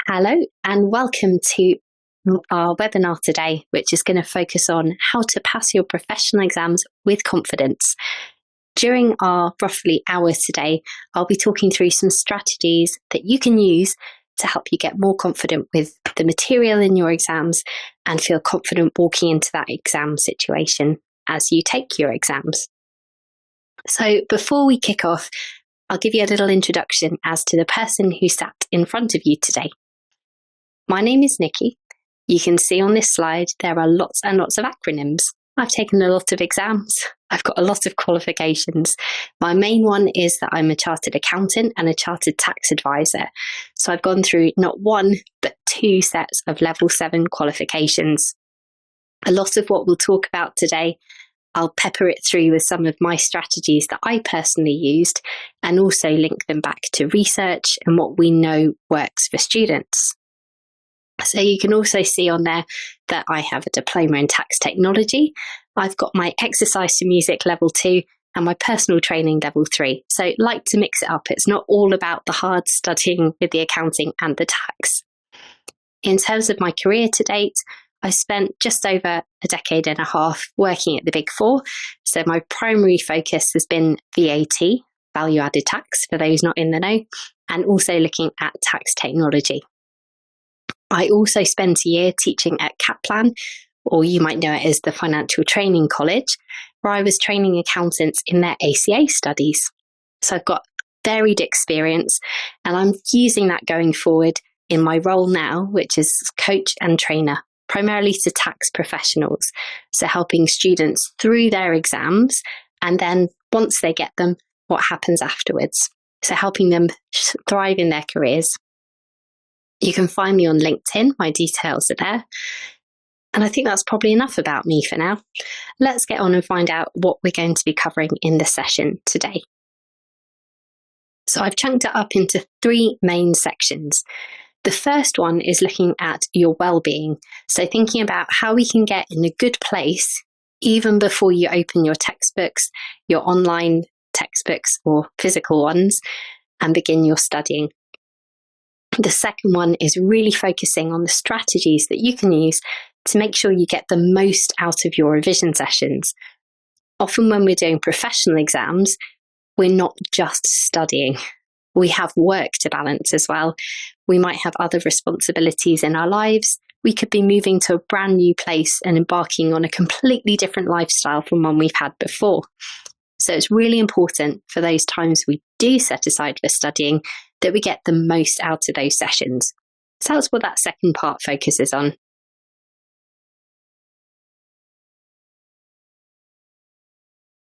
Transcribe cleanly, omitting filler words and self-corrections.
Hello and welcome to our webinar today, which is going to focus on how to pass your professional exams with confidence. During our roughly hour today, I'll be talking through some strategies that you can use to help you get more confident with the material in your exams and feel confident walking into that exam situation as you take your exams. So before we kick off, I'll give you a little introduction as to the person who sat in front of you today. My name is Nikki. You can see on this slide there are lots and lots of acronyms. I've taken a lot of exams. I've got a lot of qualifications. My main one is that I'm a chartered accountant and a chartered tax advisor. So I've gone through not one, but two sets of level 7 qualifications. A lot of what we'll talk about today, I'll pepper it through with some of my strategies that I personally used and also link them back to research and what we know works for students. So you can also see on there that I have a diploma in tax technology. I've got my exercise to music level 2 and my personal training level 3. So like to mix it up. It's not all about the hard studying with the accounting and the tax. In terms of my career to date, I've spent just over a decade and a half working at the Big Four. So my primary focus has been VAT, value added tax, for those not in the know, and also looking at tax technology. I also spent a year teaching at Kaplan, or you might know it as the Financial Training College, where I was training accountants in their ACA studies. So I've got varied experience, and I'm using that going forward in my role now, which is coach and trainer, primarily to tax professionals. So helping students through their exams, and then once they get them, what happens afterwards. So helping them thrive in their careers. You can find me on LinkedIn. My details are there. And I think that's probably enough about me for now. Let's get on and find out what we're going to be covering in the session today. So I've chunked it up into 3 main sections. The first one is looking at your well-being. So thinking about how we can get in a good place even before you open your textbooks, your online textbooks or physical ones, and begin your studying. The second one is really focusing on the strategies that you can use to make sure you get the most out of your revision sessions. Often when we're doing professional exams, we're not just studying. We have work to balance as well. We might have other responsibilities in our lives. We could be moving to a brand new place and embarking on a completely different lifestyle from one we've had before. So it's really important for those times we do set aside for studying that we get the most out of those sessions. So that's what that second part focuses on.